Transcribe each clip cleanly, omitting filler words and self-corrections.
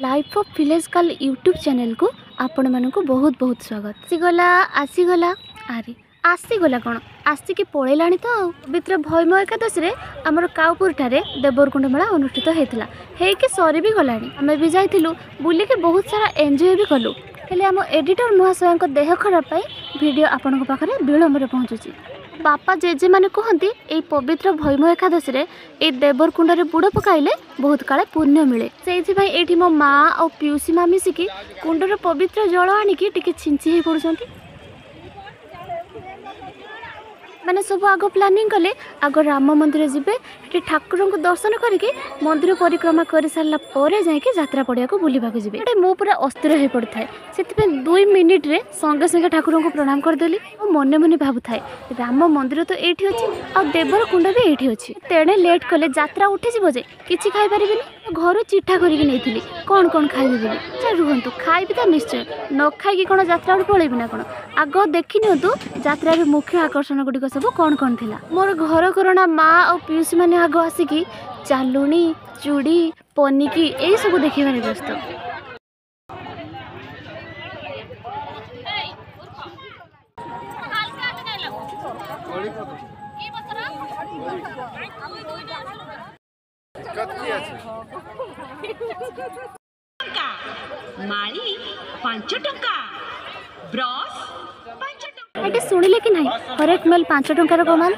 Life of village girl YouTube channel को आपण मानक बहुत बहुत स्वागत। आसीगला अरे आसीगला कौन आसिकी पलैला तो पवित्र भैम एकादशी रे आमर काउपुर ठारे देवरकुंड मेला अनुष्ठित होता है कि सरी भी गला आम भी जाइलु बुलिके बहुत सारा एंजॉय भी कलु हेले आम एडिटर महाशय देह खराब वीडियो आपण पाखे विलम्ब पहुँचुची। बापा जेजे माने कहती यही पवित्र भैम एकादशी रे ए देवरकुंड रे बुड़ पकाइले बहुत काले पुण्य मिले से मो माँ और पिउसी माँ मिसिकी कुंडर पवित्र जल आनिकी टिके छिंची ही पड़ुछंती। मैंने सब आग प्लानिंग कले आग राम मंदिर जीवे ये ठाकुर को दर्शन करके मंदिर परिक्रमा कर सारा पर जाके यात्रा पड़िया को बुलवा जी मु पूरा अस्थिर हो पड़ता है से 2 मिनिट रे संगे संगे ठाकुर को प्रणाम करदेली और मने मने भावु थाए राम मंदिर तो ये अच्छी आ देवरकुंड भी ये अच्छी तेणे लेट कले यात्रा उठी जे किसी खाई पारि घर चिठा करके नहीं कौन कौन खाइबी बोली रुहतु खाइबी तो निश्चय न खाई कौन यात्रा पलैबी ना कौन आग देखी नियंतु यात्रार मुख्य आकर्षण गुड़िक सब कौन कौन थिला। मोर घर करणा माँ और पिउसी माने आग आसिकी चालुणी चूड़ी पनिकी यही सब देखा व्यस्त। माली 5 टंका ब्रश 5 टंका एटे सुनिले कि नहीं हरेक मेल 5 टंकार कमान।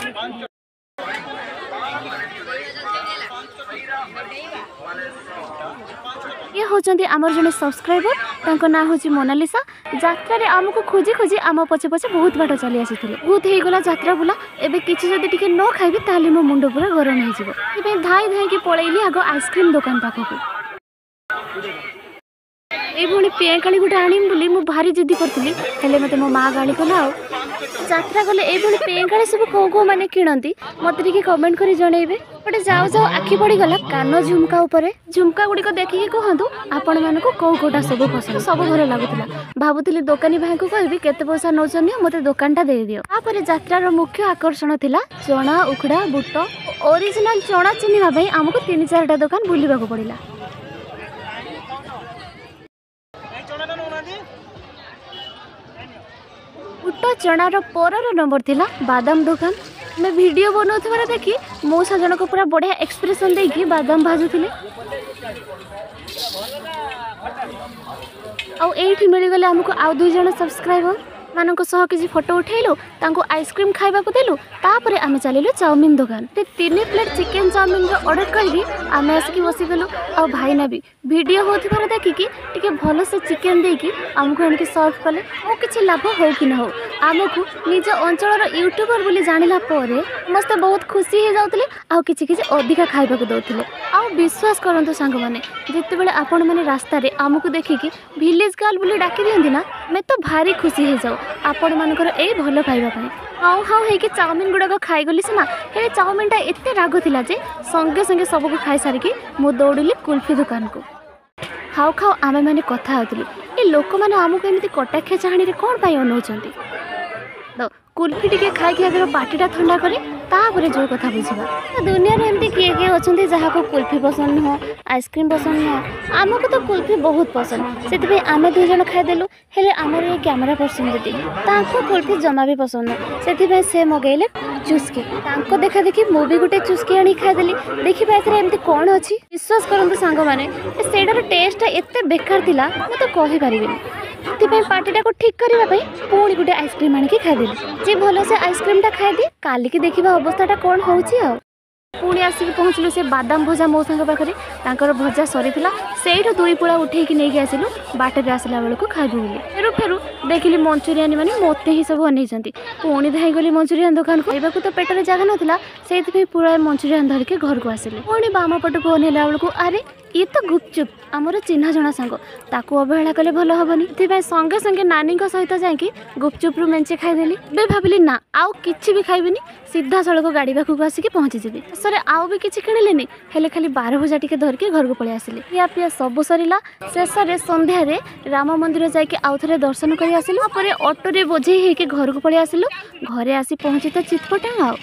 ये होचंदी आमर जने सब्सक्राइबर तांको ना होची मोनालिसा यात्रा रे आमको खोजी खोजी आम पछे पछे बहुत बाट चली आसीथिले बहुत हे गला यात्रा बुला एबे किछि जदी टिके न खाइबी ताले मो मुंडो पूरा गरम हे जिवो एबे धाई धाई के पळैली आगो आइसक्रीम दुकान पाखको ए भणी पेकाली गुटे आनिम बोली मु भारी जिद्दी करथिली हेले मते मो माँ गाली कला यात्रा गले ए भणी पेकाली सब को को माने किणंती मते टिके कमेंट करी जणैबे गोटे जाऊ जाऊ आखि पड़ी गला कान झुमका उपरे झुमका गुड़ी को देखिए कहतु आपण मानक कौ कोटा सब पसंद सब भल लगुला भावुली दोकानी भाई को कहबी केते पैसा नौचन मते दुकानटा दे दियो। तापर यात्रार मुख्य आकर्षण थिला चना उखड़ा बुट ओरिजिनल चना चिन्हिबा पई हमको 3-4टा दुकान बुलिबा को पड़िला। बुट चनार परर नंबर थिला बादाम दुकान मैं वीडियो बनाउथबार देखी मो सजन को पूरा बढ़िया एक्सप्रेशन देकी बादाम भाजुथिले आउ एठी मिल गले हमको आउ 2 जण सब्सक्राइबर मानक सह किसी फोटो उठेलु तांको आइसक्रीम खाइबा को देलु तापरे आमे चलिलु चाउमीन दुकान 3 प्लेट चिकन चाउमीन रो ऑर्डर करबी आमे आसकी बसी गलु आ भाईना भी वीडियो होथिबार देखि कि टिके भलो से चिकन देकी हमको एनके सर्व कले ओ किछि लाभ हो कि न हो आमको निज अंचल यूट्यूबर बोली जानिला परे मस्त बहुत खुशी हो जाउतले आ किछि किछि अधिका खाइबा को दउतले आ विश्वास करंतु संग माने जत्ते बेले आपण माने रास्ता रे हमको देखि कि विलेज गर्ल बोली डाकी दियंदी ना मैं तो भारी खुशी हो जाऊ आपण मानकर ए भलो खाइबा पई हाउ हाउ हे कि चाउमीन गुडा को खाई गली सिना हे चाउमीनटा एते राग थिला जे संगे संगे सब को खाई सारी कि मु दौड़िली कुल्फी दुकान को खाओ खाओ आमे माने कथा होतली ए लोक माने हमको एमिति कटाखे चाहणी रे कोन पाई अनौचंती तो कुल्फी टिके खाई कि अगर पार्टीटा ठंडा करे तापर जो कथा बुझा दुनिया रे एमती किए किए अछंती जहा को कुल्फी पसंद हो आइसक्रीम पसंद हो आमको तो कुल्फी बहुत पसंद से आमे 2 जण खाई देलु हेले हमर ये कैमरा पर्सन दीदी तांको कुल्फी जमा भी पसंद से से मगैले चुस्की तांको देखा देखी मु भी गुटे चुस्की आनी खाई देली देखि बाथरे एमती कोन अछि विश्वास करंतु सांग माने सेडार टेस्ट एते बेकार थिला म तो कहि परिबिनी पार्टीटा को ठीक करने पुणी गोटे आइसक्रीम आनिक खाईदेली जी भल से आइसक्रीमटा खाईदी काली की देखा अवस्थाटा कौन हो पुणी आसिक पहुँचलु से बादाम भजा मो सांग पाखे तांकर भजा सरी से 2 पुला उठे नहीं आसिलु बाटर आसला बेलू खाइबू बोली फेरु फेरु देखिली मंचुरियानी मैंने मत ही सब अनेइछंती पुणी धाई गली मंचुरियान दुकान को खाइबा तो पेटर जगह नाला से पूरा मंचुरियान धरिके घर को आसिले पुणी बाम पटक अनेला बेलू अरे ये तो गुपचुप आमर चिन्ह जना सांग ताकू अवहेला कले भल हेनी से संगे संगे नानी सहित जाकि गुपचुप रु मेंचे खाईदेली बे भाविली ना आउ किछि भी खाइबिनी सीधा सड़क गाड़ी पाखक आसिक पहुँचीजी सर आउ भी किछि किणिलेनी हेले खाली 12 भजा टिके धरके घर को पळै आसिले या पिया सब सरिला शेष रे संध्या रे राम मंदिर जाके आउ थरे दर्शन करी आसिलु ऑटो रे बोझे हे के घर को पळै आसिलु घरे आसी पहुँची तो चितपटा आउ